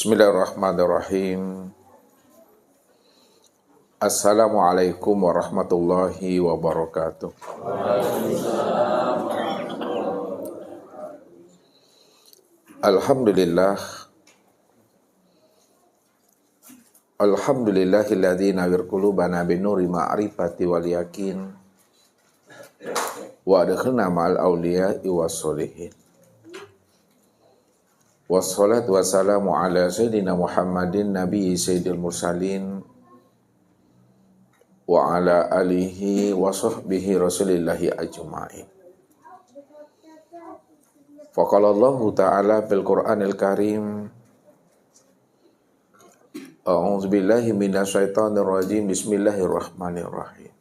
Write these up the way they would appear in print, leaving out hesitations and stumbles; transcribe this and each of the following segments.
Bismillahirrahmanirrahim. Assalamualaikum warahmatullahi wabarakatuh. Alhamdulillah. Alhamdulillahilladzi nawwir qulubana binuri ma'rifati wal yakin wa adkhilna ma'al awliya'i wassolihin. Wassalatu wassalamu ala sayyidina Muhammadin nabiyyi sayyidil mursalin wa ala alihi wa sahbihi rasulillahi ajma'in. Faqala Allahu ta'ala fil Qur'anil Karim, A'udzu billahi minasyaitonir rajim. Bismillahirrahmanirrahim.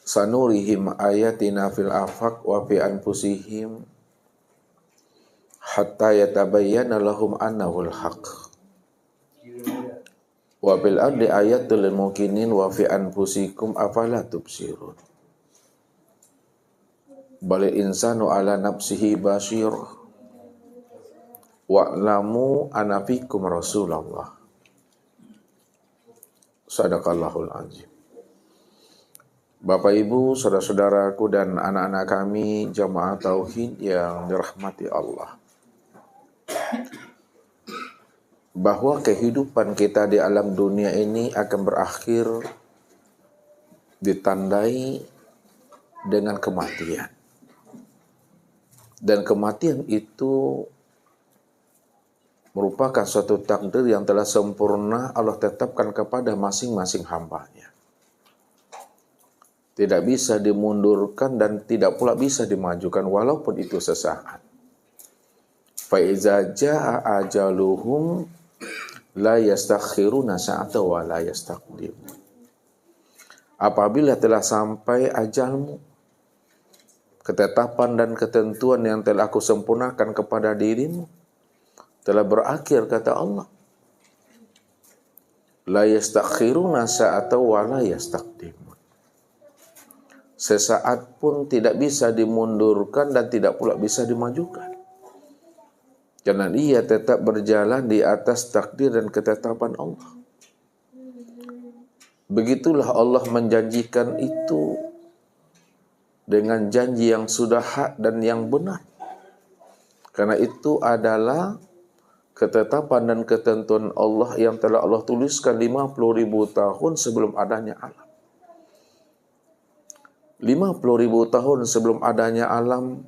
Sanurihim ayatina fil afaq wa fi anfusihim hatta yatabayyana lahum annahul haqq. Wa bil ardi ayatul lil mukminin wa fi anfusikum afala tubsirun. Balil insanu ala nafsihi basir. Wa'lamu anna fikum Rasulullah. Sadaqallahul azim. Bapak Ibu, saudara-saudaraku dan anak-anak kami jamaah tauhid yang dirahmati Allah. Bahwa kehidupan kita di alam dunia ini akan berakhir ditandai dengan kematian. Dan kematian itu merupakan suatu takdir yang telah sempurna Allah tetapkan kepada masing-masing hambanya. Tidak bisa dimundurkan dan tidak pula bisa dimajukan walaupun itu sesaat. Fa iza jaa ajaluhum la yastakhiruna sa'ata wa la yastaqdimun. Apabila telah sampai ajalmu, ketetapan dan ketentuan yang telah aku sempurnakan kepada dirimu telah berakhir, kata Allah. La yastakhiruna sa'ata wa la yastaqdimun. Sesaat pun tidak bisa dimundurkan dan tidak pula bisa dimajukan. Karena dia tetap berjalan di atas takdir dan ketetapan Allah. Begitulah Allah menjanjikan itu dengan janji yang sudah hak dan yang benar. Karena itu adalah ketetapan dan ketentuan Allah yang telah Allah tuliskan 50.000 tahun sebelum adanya alam. 50.000 tahun sebelum adanya alam,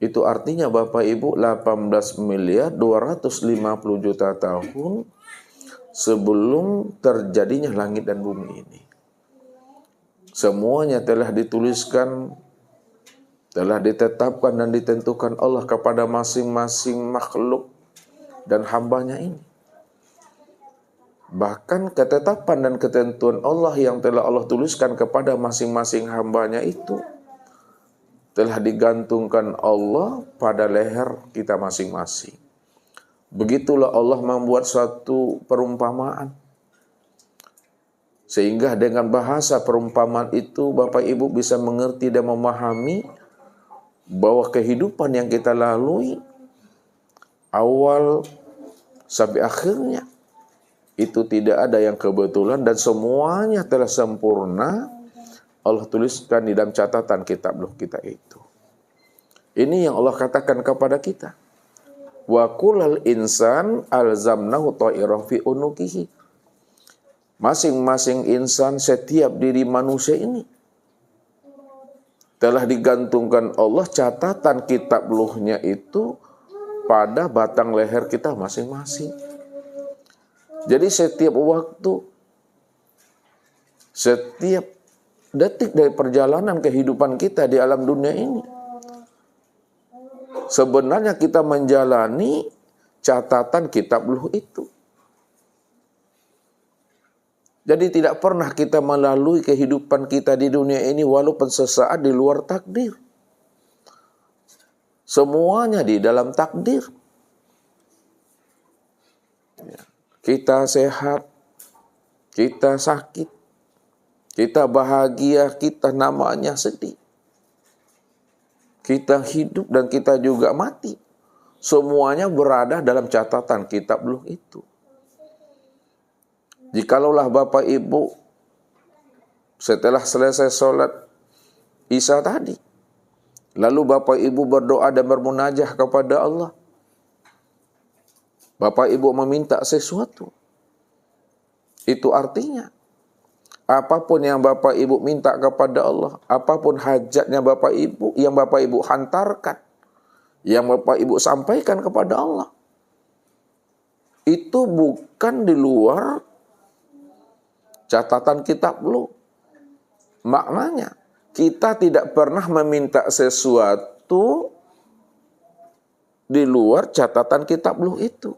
itu artinya Bapak Ibu 18.250.000.000 tahun sebelum terjadinya langit dan bumi ini. Semuanya telah dituliskan, telah ditetapkan dan ditentukan Allah kepada masing-masing makhluk dan hambanya ini. Bahkan ketetapan dan ketentuan Allah yang telah Allah tuliskan kepada masing-masing hambanya itu telah digantungkan Allah pada leher kita masing-masing. Begitulah Allah membuat suatu perumpamaan. Sehingga dengan bahasa perumpamaan itu Bapak Ibu bisa mengerti dan memahami bahwa kehidupan yang kita lalui awal sampai akhirnya itu tidak ada yang kebetulan dan semuanya telah sempurna Allah tuliskan di dalam catatan kitab loh kita itu. Ini yang Allah katakan kepada kita. Wa kullal insan alzamnahu ta'irahu fi unukihi. Masing-masing insan, setiap diri manusia ini telah digantungkan Allah catatan kitab luhnya itu pada batang leher kita masing-masing. Jadi setiap waktu, setiap detik dari perjalanan kehidupan kita di alam dunia ini, sebenarnya kita menjalani catatan kitab luh itu. Jadi tidak pernah kita melalui kehidupan kita di dunia ini walaupun sesaat di luar takdir. Semuanya di dalam takdir. Kita sehat, kita sakit, kita bahagia, kita namanya sedih. Kita hidup dan kita juga mati. semuanya berada dalam catatan kitab luh itu. Jikalaulah Bapak Ibu setelah selesai sholat Isya tadi, lalu Bapak Ibu berdoa dan bermunajah kepada Allah, Bapak Ibu meminta sesuatu, itu artinya apapun yang Bapak Ibu minta kepada Allah, apapun hajatnya Bapak Ibu, yang Bapak Ibu hantarkan, yang Bapak Ibu sampaikan kepada Allah, itu bukan di luar catatan kitab luh. Maknanya, kita tidak pernah meminta sesuatu di luar catatan kitab luh itu.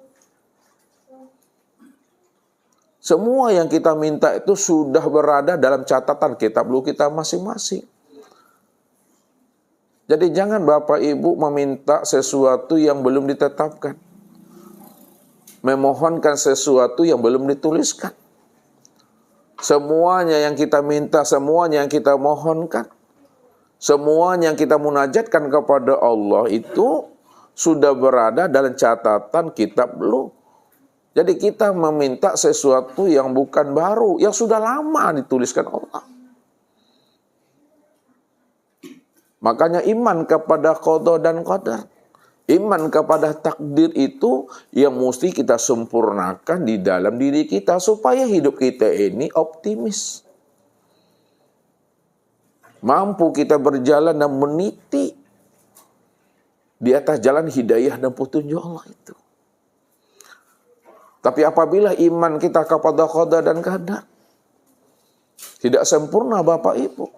Semua yang kita minta itu sudah berada dalam catatan kitab luh kita masing-masing. Jadi jangan Bapak Ibu meminta sesuatu yang belum ditetapkan. Memohonkan sesuatu yang belum dituliskan. Semuanya yang kita minta, semuanya yang kita mohonkan, semuanya yang kita munajatkan kepada Allah itu sudah berada dalam catatan kitab luh. Jadi kita meminta sesuatu yang bukan baru, yang sudah lama dituliskan Allah. Makanya iman kepada qada dan qadar, iman kepada takdir itu yang mesti kita sempurnakan di dalam diri kita supaya hidup kita ini optimis. Mampu kita berjalan dan meniti di atas jalan hidayah dan petunjuk Allah itu. Tapi apabila iman kita kepada qada dan qadar tidak sempurna Bapak Ibu,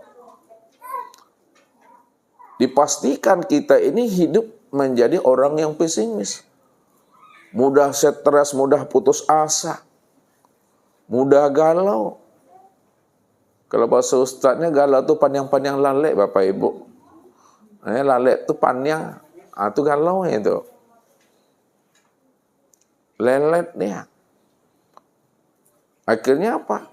dipastikan kita ini hidup menjadi orang yang pesimis. Mudah stres, mudah putus asa, mudah galau. Kalau bahasa ustadznya galau itu panyang-panyang lalek Bapak Ibu. Lalek itu panyang, itu galau itu. Lelet dia. Akhirnya apa?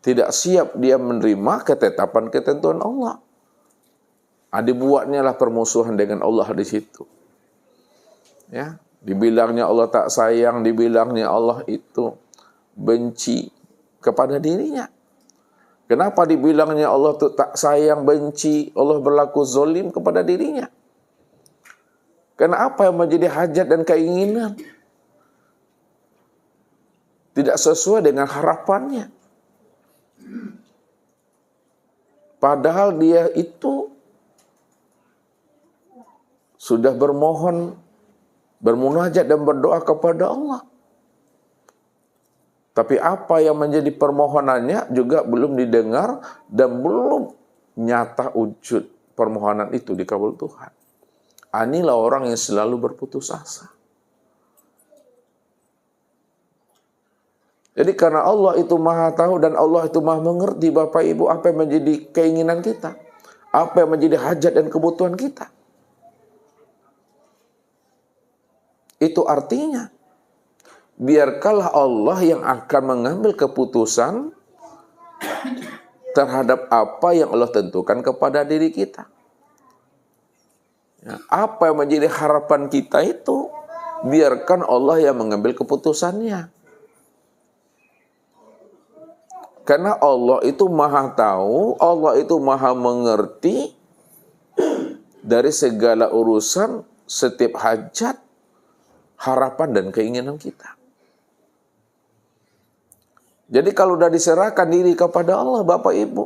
Tidak siap dia menerima ketetapan ketentuan Allah. Dibuatnya lah permusuhan dengan Allah di situ. Ya, dibilangnya Allah tak sayang, dibilangnya Allah itu benci kepada dirinya. Kenapa dibilangnya Allah itu tak sayang, benci, Allah berlaku zalim kepada dirinya? Karena apa yang menjadi hajat dan keinginan tidak sesuai dengan harapannya. Padahal dia itu sudah bermohon, bermunajat dan berdoa kepada Allah. Tapi apa yang menjadi permohonannya juga belum didengar dan belum nyata wujud permohonan itu dikabul Tuhan. Inilah orang yang selalu berputus asa. Jadi karena Allah itu maha tahu dan Allah itu maha mengerti Bapak Ibu apa yang menjadi keinginan kita, apa yang menjadi hajat dan kebutuhan kita. Itu artinya biarkanlah Allah yang akan mengambil keputusan terhadap apa yang Allah tentukan kepada diri kita. Ya, apa yang menjadi harapan kita itu biarkan Allah yang mengambil keputusannya. Karena Allah itu maha tahu, Allah itu maha mengerti dari segala urusan, setiap hajat, harapan dan keinginan kita. Jadi kalau sudah diserahkan diri kepada Allah, Bapak Ibu,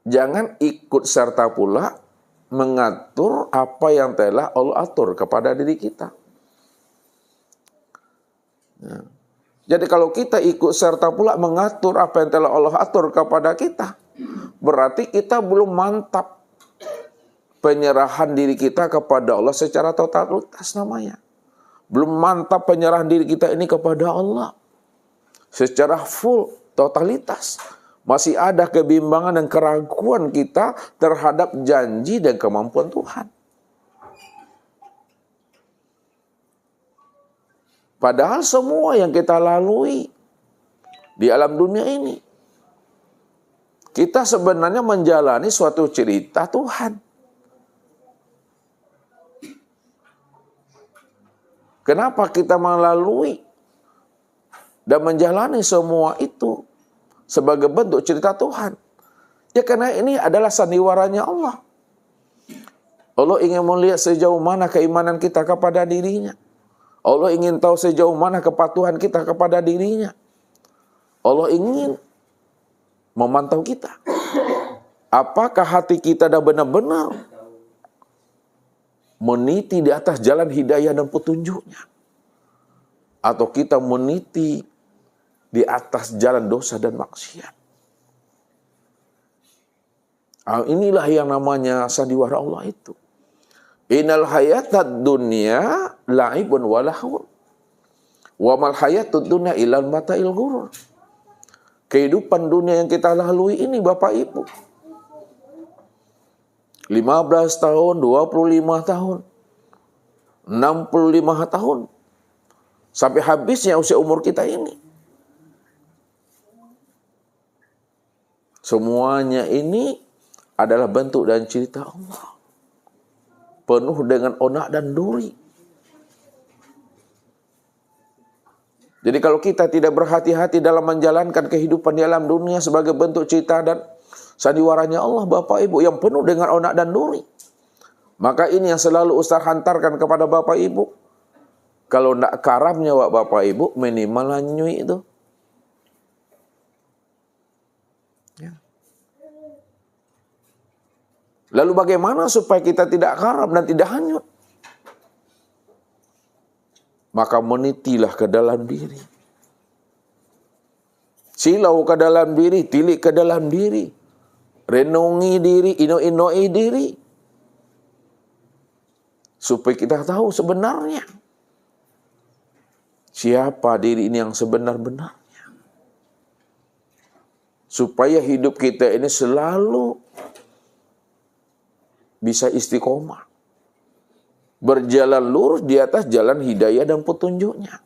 jangan ikut serta pula mengatur apa yang telah Allah atur kepada diri kita. Ya. Jadi kalau kita ikut serta pula mengatur apa yang telah Allah atur kepada kita, berarti kita belum mantap penyerahan diri kita kepada Allah secara totalitas namanya. Belum mantap penyerahan diri kita ini kepada Allah secara full, totalitas. Masih ada kebimbangan dan keraguan kita terhadap janji dan kemampuan Tuhan. Padahal semua yang kita lalui di alam dunia ini, kita sebenarnya menjalani suatu cerita Tuhan. Kenapa kita melalui dan menjalani semua itu sebagai bentuk cerita Tuhan? Ya karena ini adalah sandiwaranya Allah. Allah ingin melihat sejauh mana keimanan kita kepada dirinya. Allah ingin tahu sejauh mana kepatuhan kita kepada dirinya. Allah ingin memantau kita. Apakah hati kita dah benar-benar meniti di atas jalan hidayah dan petunjuknya? Atau kita meniti di atas jalan dosa dan maksiat? Inilah yang namanya sandiwara Allah itu. Innal hayatad dunya la'ibun wa lahun. Wa mal hayatud dunya ilal mata'il ghurur. Kehidupan dunia yang kita lalui ini Bapak Ibu, 15 tahun, 25 tahun, 65 tahun, sampai habisnya usia umur kita ini. Semuanya ini adalah bentuk dan cerita Allah. Penuh dengan onak dan duri. Jadi kalau kita tidak berhati-hati dalam menjalankan kehidupan di alam dunia sebagai bentuk cerita dan sandiwaranya Allah Bapak Ibu yang penuh dengan onak dan duri, maka ini yang selalu Ustaz hantarkan kepada Bapak Ibu. Kalau tidak karamnya Bapak Ibu, minimal nyui itu. Ya. Lalu bagaimana supaya kita tidak karam dan tidak hanyut? Maka menitilah ke dalam diri. Silau ke dalam diri, tilik ke dalam diri. Renungi diri, ino-inoi diri. Supaya kita tahu sebenarnya. Siapa diri ini yang sebenar-benarnya. Supaya hidup kita ini selalu bisa istiqomah. Berjalan lurus di atas jalan hidayah dan petunjuknya.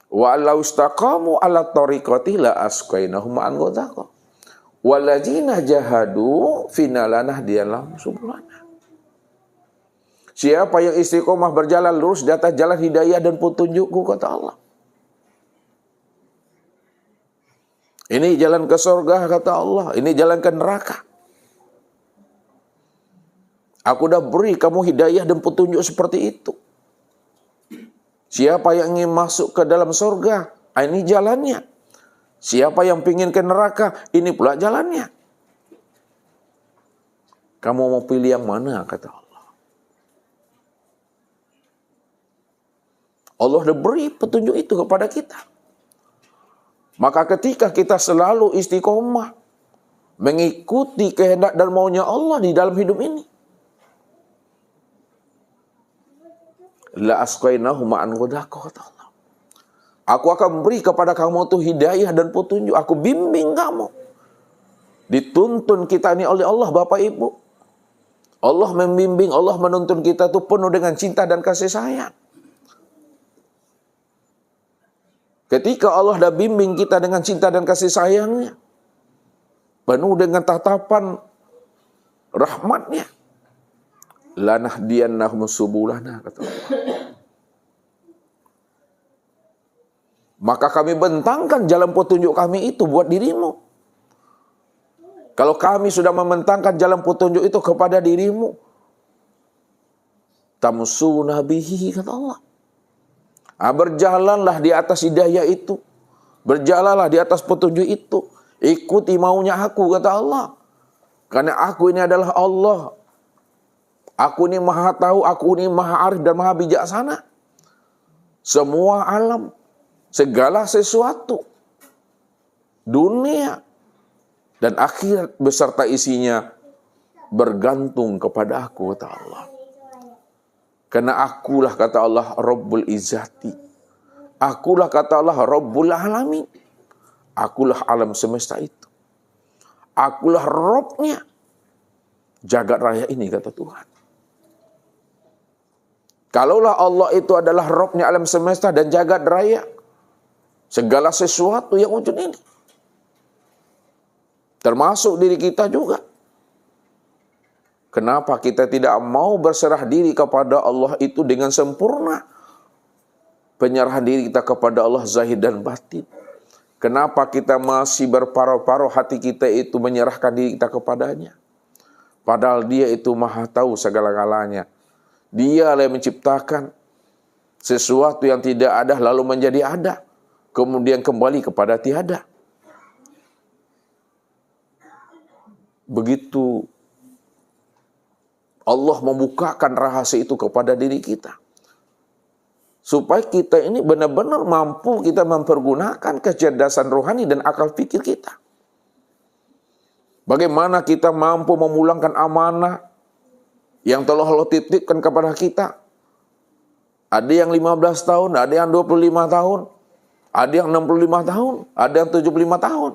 Wa law istaqamu ala tariqati la asqainahum ma'an ghadaqah. Walladzina jahadu fina lanahdiyannahum subulana. Siapa yang istiqomah berjalan lurus di atas jalan hidayah dan petunjukku, kata Allah. Ini jalan ke surga, kata Allah. Ini jalan ke neraka. Aku dah beri kamu hidayah dan petunjuk seperti itu. Siapa yang ingin masuk ke dalam surga, ini jalannya. Siapa yang ingin ke neraka, ini pula jalannya. Kamu mau pilih yang mana, kata Allah. Allah dah beri petunjuk itu kepada kita. Maka ketika kita selalu istiqomah mengikuti kehendak dan maunya Allah di dalam hidup ini, la asqainahum ma'an ghadaqah, kata Allah. Aku akan beri kepada kamu tuh hidayah dan petunjuk. Aku bimbing kamu. Dituntun kita ini oleh Allah Bapak Ibu. Allah membimbing, Allah menuntun kita tuh penuh dengan cinta dan kasih sayang. Ketika Allah dah bimbing kita dengan cinta dan kasih sayangnya, penuh dengan tatapan rahmatnya, lanahdiyannahum subulana, kata Allah. Maka kami bentangkan jalan petunjuk kami itu buat dirimu. Kalau kami sudah membentangkan jalan petunjuk itu kepada dirimu, tamsuna bihi, kata Allah. Berjalanlah di atas hidayah itu. Berjalanlah di atas petunjuk itu. Ikuti maunya aku, kata Allah. Karena aku ini adalah Allah. Aku ini maha tahu, aku ini maha arif dan maha bijaksana. Semua alam, segala sesuatu, dunia dan akhirat beserta isinya bergantung kepada aku, kata Allah. Karena akulah, kata Allah, Rabbul Izzati. Akulah, kata Allah, Rabbul Alamin. Akulah alam semesta itu. Akulah Rabbnya jagat raya ini, kata Tuhan. Kalaulah Allah itu adalah Rabbnya alam semesta dan jagat raya, segala sesuatu yang wujud ini, termasuk diri kita juga, Kenapa kita tidak mau berserah diri kepada Allah itu dengan sempurna? Penyerahan diri kita kepada Allah zahir dan batin. Kenapa kita masih berparuh-paruh hati kita itu menyerahkan diri kita kepadanya? Padahal Dia itu Maha tahu segala-galanya. Dialah yang menciptakan sesuatu yang tidak ada lalu menjadi ada, kemudian kembali kepada tiada. Begitu Allah membukakan rahasia itu kepada diri kita, supaya kita ini benar-benar mampu kita mempergunakan kecerdasan rohani dan akal pikir kita. Bagaimana kita mampu memulangkan amanah yang telah Allah titipkan kepada kita. Ada yang 15 tahun, ada yang 25 tahun, ada yang 65 tahun, ada yang 75 tahun.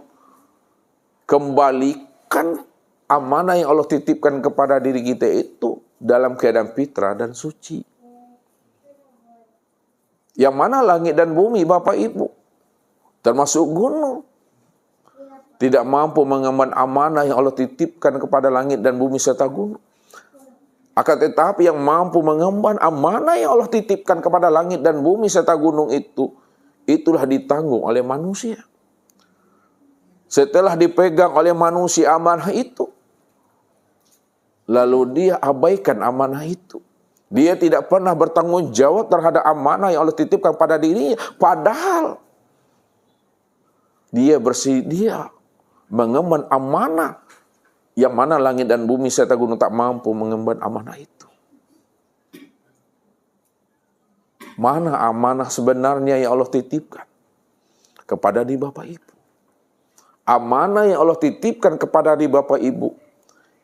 Kembalikan amanah yang Allah titipkan kepada diri kita itu dalam keadaan fitrah dan suci. Yang mana langit dan bumi, Bapak Ibu, termasuk gunung, tidak mampu mengemban amanah yang Allah titipkan kepada langit dan bumi serta gunung. Akan tetapi yang mampu mengemban amanah yang Allah titipkan kepada langit dan bumi serta gunung itu, itulah ditanggung oleh manusia. Setelah dipegang oleh manusia amanah itu, lalu dia abaikan amanah itu. Dia tidak pernah bertanggung jawab terhadap amanah yang Allah titipkan pada dirinya. Padahal dia bersedia mengemban amanah yang mana langit dan bumi serta gunung tak mampu mengemban amanah itu. Mana amanah sebenarnya yang Allah titipkan kepada diri Bapak Ibu? Amanah yang Allah titipkan kepada diri Bapak Ibu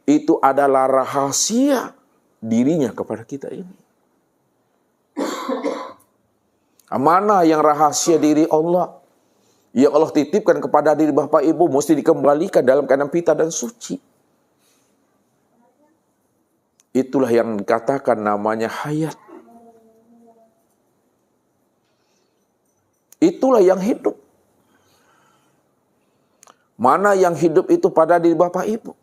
itu adalah rahasia dirinya kepada kita ini. Amanah yang rahasia diri Allah yang Allah titipkan kepada diri Bapak Ibu mesti dikembalikan dalam keadaan fitrah dan suci. Itulah yang dikatakan namanya hayat. Itulah yang hidup. Mana yang hidup itu pada diri Bapak Ibu?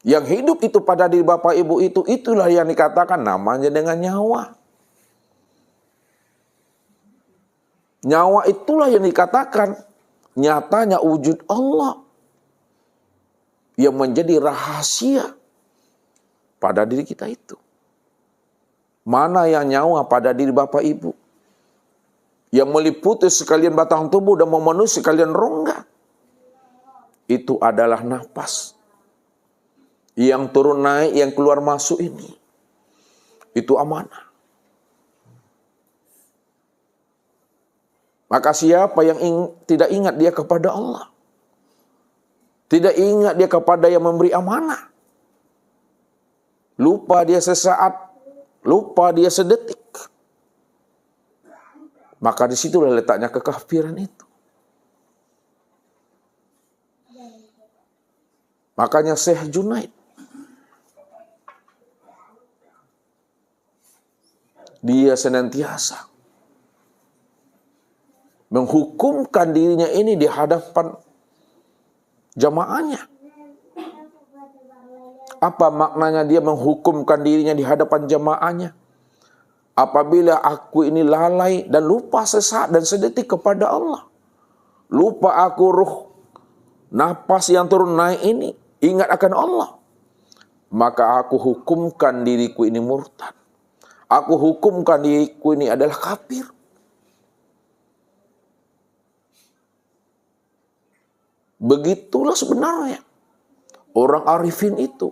Yang hidup itu pada diri Bapak Ibu itu, itulah yang dikatakan namanya dengan nyawa. Nyawa itulah yang dikatakan nyatanya wujud Allah yang menjadi rahasia pada diri kita itu. Mana yang nyawa pada diri Bapak Ibu yang meliputi sekalian batang tubuh dan memenuhi sekalian rongga, itu adalah nafas yang turun naik, yang keluar masuk ini. Itu amanah. Maka siapa yang tidak ingat dia kepada Allah, tidak ingat dia kepada yang memberi amanah, lupa dia sesaat, lupa dia sedetik, maka disitulah letaknya kekafiran itu. Makanya Syekh Junaid, dia senantiasa menghukumkan dirinya ini di hadapan jamaahnya. Apa maknanya dia menghukumkan dirinya di hadapan jamaahnya? Apabila aku ini lalai dan lupa sesaat dan sedetik kepada Allah, lupa aku ruh, napas yang turun naik ini, ingat akan Allah, maka aku hukumkan diriku ini murtad. Aku hukumkan diriku ini adalah kafir. Begitulah sebenarnya orang arifin itu.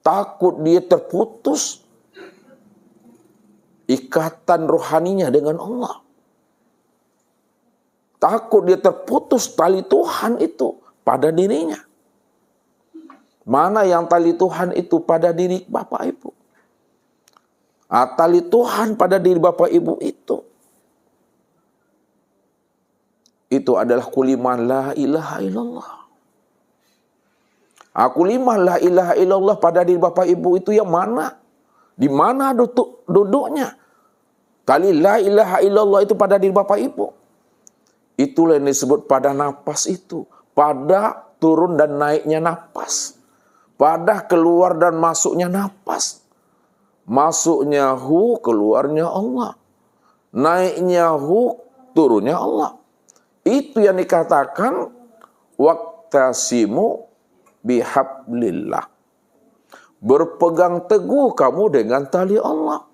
Takut dia terputus ikatan rohaninya dengan Allah. Takut dia terputus tali Tuhan itu pada dirinya. Mana yang tali Tuhan itu pada diri Bapak Ibu? Tali Tuhan pada diri Bapak Ibu itu adalah kuliman la ilaha illallah. Kuliman la ilaha illallah pada diri Bapak Ibu itu yang mana? Di mana duduknya? Kali la ilaha illallah itu pada diri Bapak Ibu. Itulah yang disebut pada napas itu. Pada turun dan naiknya napas. pada keluar dan masuknya napas. Masuknya hu, keluarnya Allah. Naiknya hu, turunnya Allah. Itu yang dikatakan waqtasimu bihablillah. Berpegang teguh kamu dengan tali Allah.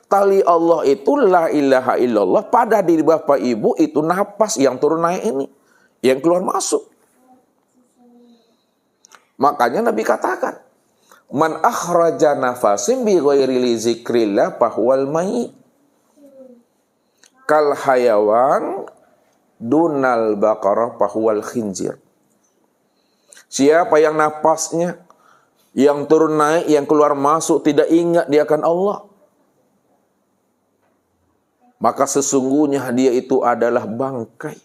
Tali Allah itu la ilaha illallah. Pada diri Bapak Ibu itu napas yang turun naik ini, yang keluar masuk. Makanya Nabi katakan, man akhraja nafasim bi ghairi li zikrillah fahuwal mayyit. Kal hayawan dunal baqarah fahuwal khinzir. Siapa yang napasnya, yang turun naik, yang keluar masuk tidak ingat dia akan Allah, maka sesungguhnya dia itu adalah bangkai.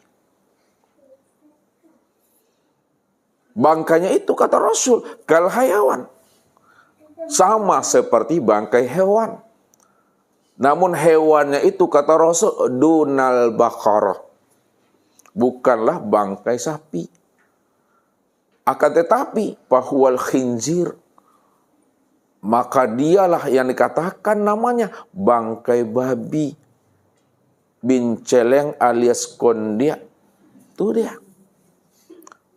Bangkainya itu kata Rasul, kal hayawan. Sama seperti bangkai hewan. Namun hewannya itu kata Rasul, dunal baqarah. Bukanlah bangkai sapi. Akan tetapi, fahuwal khinzir. Maka dialah yang dikatakan namanya bangkai babi. Binceleng alias kondia. Itu dia.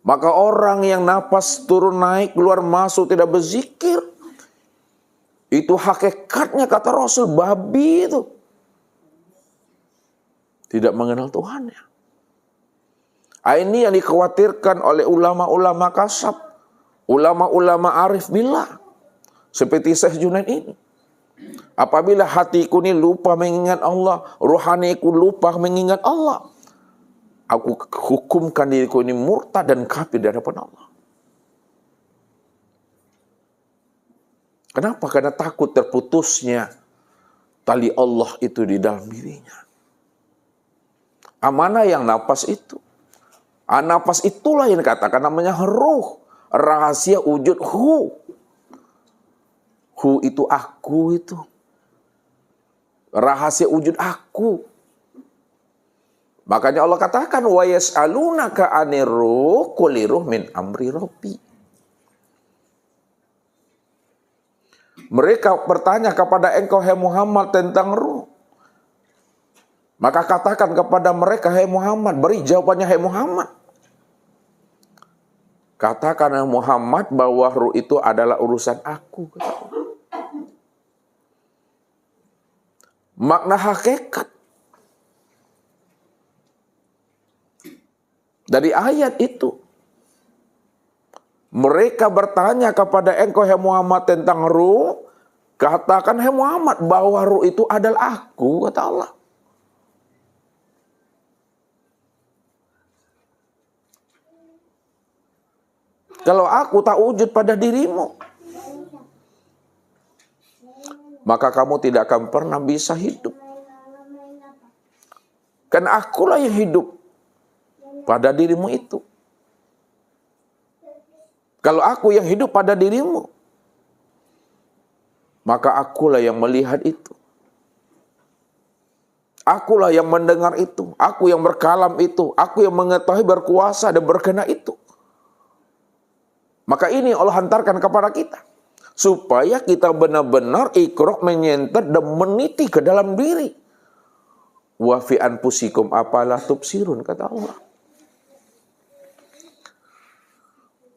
Maka orang yang napas turun naik, keluar masuk tidak berzikir, itu hakikatnya kata Rasul, babi itu. Tidak mengenal Tuhannya. Ini yang dikhawatirkan oleh ulama-ulama kasab, ulama-ulama arif billah, seperti Syekh Junaid ini. Apabila hatiku ini lupa mengingat Allah, rohaniku lupa mengingat Allah, aku hukumkan diriku ini murtad dan kafir di hadapan Allah. Kenapa? Karena takut terputusnya tali Allah itu di dalam dirinya. Mana yang napas itu? Napas itulah yang dikatakan namanya ruh. Rahasia wujud hu. Hu itu aku itu. Rahasia wujud aku. Makanya Allah katakan wa yas'alunaka 'anir ruh qul ruh min amri rabbi. Mereka bertanya kepada engkau hai Muhammad tentang ruh. Maka katakan kepada mereka hai Muhammad, beri jawabannya hai Muhammad. Katakan hai Muhammad bahwa ruh itu adalah urusan aku. Makna hakikat dari ayat itu, mereka bertanya kepada engkau hai Muhammad tentang ruh, katakan hai Muhammad bahwa ruh itu adalah aku, kata Allah. Kalau aku tak wujud pada dirimu, maka kamu tidak akan pernah bisa hidup. Kan akulah yang hidup pada dirimu itu. Kalau aku yang hidup pada dirimu, maka akulah yang melihat itu. Akulah yang mendengar itu. Aku yang berkalam itu. Aku yang mengetahui, berkuasa dan berkehendak itu. Maka ini Allah hantarkan kepada kita. Supaya kita benar-benar iqra, menyenter dan meniti ke dalam diri. Wa fi anfusikum apalah tubsirun, kata Allah.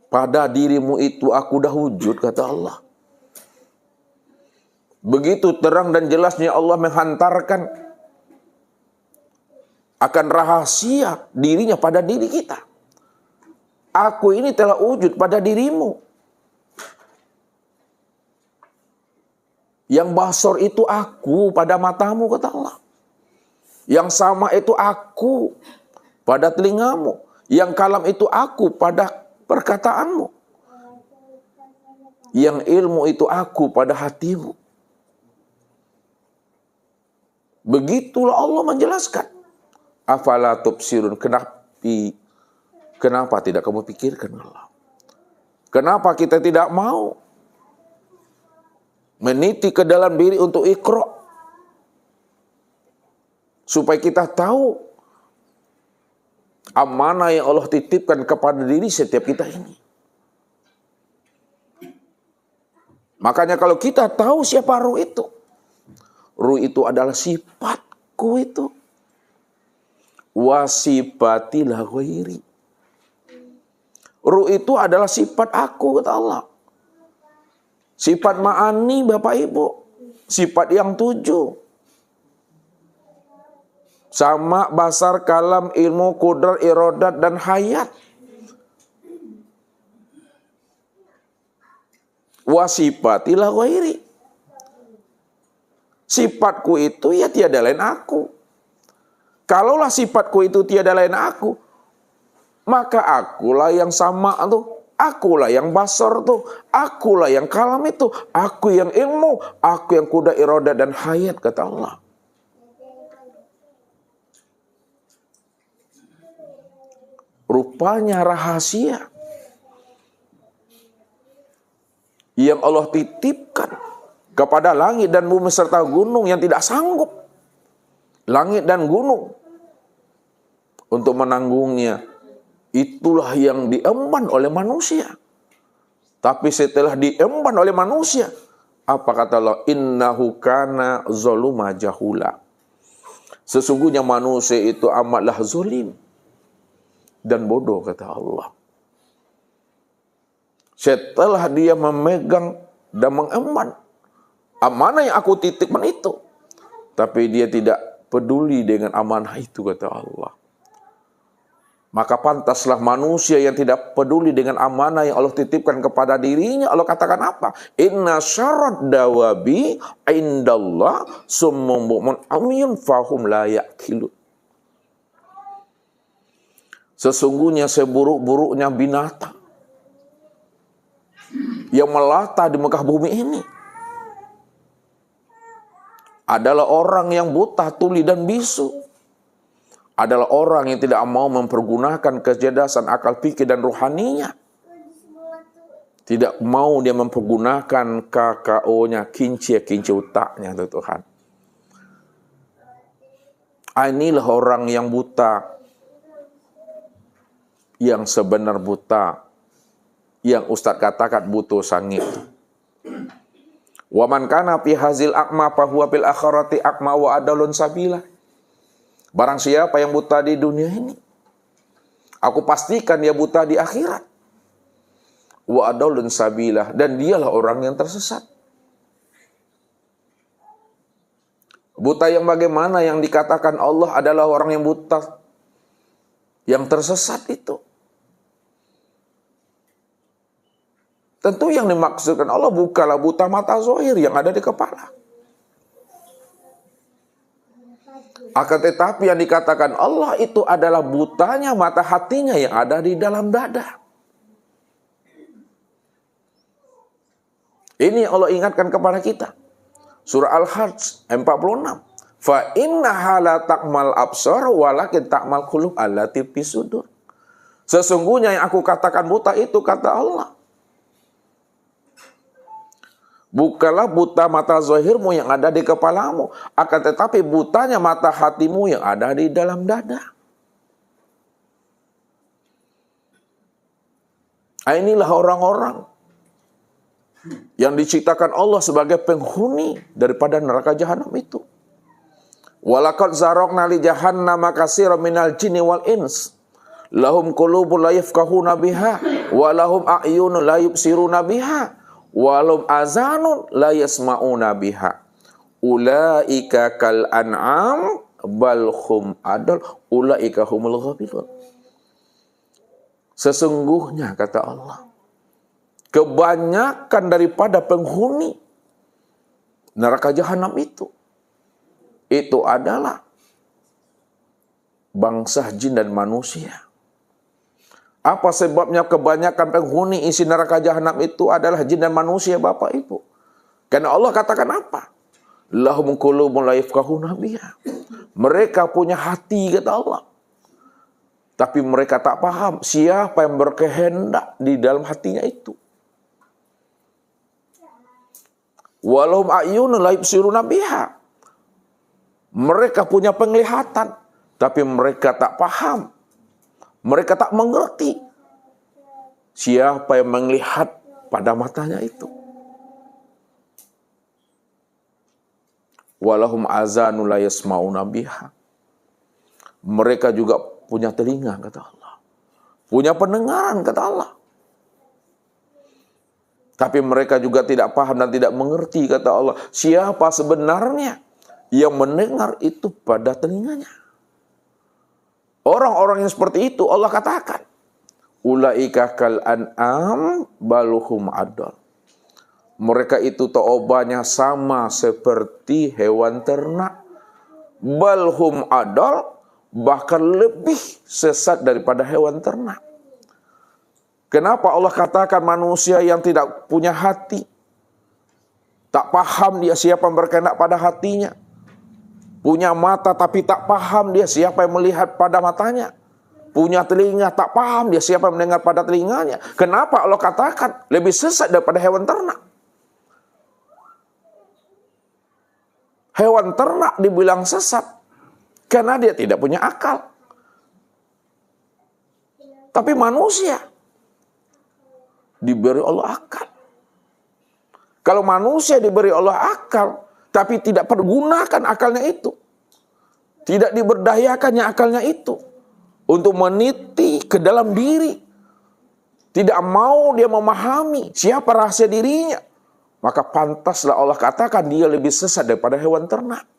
Pada dirimu itu aku dah wujud, kata Allah. Begitu terang dan jelasnya Allah menghantarkan akan rahasia dirinya pada diri kita. Aku ini telah wujud pada dirimu. Yang basor itu aku pada matamu, kata Allah. Yang sama itu aku pada telingamu. Yang kalam itu aku pada perkataanmu. Yang ilmu itu aku pada hatimu. Begitulah Allah menjelaskan. Afala tubsirun, kenapa tidak kamu pikirkan Allah? Kenapa kita tidak mau meniti ke dalam diri untuk iqra? Supaya kita tahu amanah yang Allah titipkan kepada diri setiap kita ini. Makanya kalau kita tahu siapa ruh itu adalah sifatku itu. Wasifatilah ghairi. Ruh itu adalah sifat aku, kata Allah. Sifat ma'ani, Bapak Ibu. Sifat yang 7. Sama, basar, kalam, ilmu, qudrat, iradat, dan hayat. Wasifatilah ghairi. Sifatku itu ya tiada lain aku. Kalaulah sifatku itu tiada lain aku, maka akulah yang sama tuh, akulah yang basar tuh, akulah yang kalam itu, aku yang ilmu, aku yang qudrat, iradat, dan hayat, kata Allah. Rupanya rahasia yang Allah titipkan kepada langit dan bumi serta gunung yang tidak sanggup, langit dan gunung, untuk menanggungnya. Itulah yang diemban oleh manusia. Tapi setelah diemban oleh manusia, apa kata Allah? Innahu kana zaluma jahula. Sesungguhnya manusia itu amatlah zalim dan bodoh, kata Allah. Setelah dia memegang dan mengemban amanah yang aku titipkan itu, tapi dia tidak peduli dengan amanah itu, kata Allah. Maka pantaslah manusia yang tidak peduli dengan amanah yang Allah titipkan kepada dirinya. Allah katakan apa? Inna syarrad dawabi indallah summum bu'mun amyun fahum la ya'qilun. Sesungguhnya seburuk-buruknya binatang yang melata di muka bumi ini adalah orang yang buta, tuli, dan bisu. Adalah orang yang tidak mau mempergunakan kecerdasan akal pikir dan rohaninya. Tidak mau dia mempergunakan KKO-nya, kinci otaknya, Tuhan. Inilah orang yang buta, yang sebenar buta, yang Ustadz katakan butuh sangit. Wa man kana fi hazil aqma fa huwa fil akhirati aqma wa adalun sabila. Barang siapa yang buta di dunia ini, aku pastikan dia buta di akhirat. Wa adalun sabila, dan dialah orang yang tersesat. Buta yang bagaimana yang dikatakan Allah adalah orang yang buta, yang tersesat itu. Tentu yang dimaksudkan Allah bukanlah buta mata zahir yang ada di kepala. Akan tetapi yang dikatakan Allah itu adalah butanya mata hatinya yang ada di dalam dada. Ini yang Allah ingatkan kepada kita. Surah Al-Hajj 46. Fa innaha la ta'mal absar walakin ta'mal qulub allati fi sudur. Sesungguhnya yang aku katakan buta itu, kata Allah, bukanlah buta mata zahirmu yang ada di kepalamu, akan tetapi butanya mata hatimu yang ada di dalam dada. Inilah orang-orang yang diciptakan Allah sebagai penghuni daripada neraka jahanam itu. Walaqad zaraqna li jahannama katsiran minal jinni wal ins. Lahum qulubun la yafqahuna biha wa lahum a'yunun la yubsiruna biha. Walau azanun la yasma'una biha. Ulaika kal an'am bal hum adal. Ulaika humul ghafilun. Sesungguhnya, kata Allah, kebanyakan daripada penghuni neraka jahanam itu adalah bangsa jin dan manusia. Apa sebabnya kebanyakan penghuni isi neraka jahanam itu adalah jin dan manusia, Bapak Ibu? Karena Allah katakan apa? Lahum qulubun la yafqahuna biha. Mereka punya hati, kata Allah, tapi mereka tak paham siapa yang berkehendak di dalam hatinya itu. Walahum a'yunun la yubsiruna biha. Mereka punya penglihatan, tapi mereka tak paham. Mereka tak mengerti siapa yang melihat pada matanya itu. walahum azanul la yasmauna biha. Mereka juga punya telinga, kata Allah. Punya pendengaran, kata Allah. Tapi mereka juga tidak paham dan tidak mengerti, kata Allah. Siapa sebenarnya yang mendengar itu pada telinganya? Orang-orang yang seperti itu Allah katakan, ulaika kal an'am baluhum adal. Mereka itu taubahnya sama seperti hewan ternak. Balhum adal, bahkan lebih sesat daripada hewan ternak. Kenapa Allah katakan manusia yang tidak punya hati? Tak paham dia siapa yang berkehendak pada hatinya. Punya mata tapi tak paham dia siapa yang melihat pada matanya. Punya telinga tak paham dia siapa yang mendengar pada telinganya. Kenapa Allah katakan lebih sesat daripada hewan ternak? Hewan ternak dibilang sesat karena dia tidak punya akal. Tapi manusia diberi Allah akal. Kalau manusia diberi Allah akal, tapi tidak pergunakan akalnya itu, tidak diberdayakannya akalnya itu untuk meniti ke dalam diri, tidak mau dia memahami siapa rahasia dirinya, maka pantaslah Allah katakan dia lebih sesat daripada hewan ternak.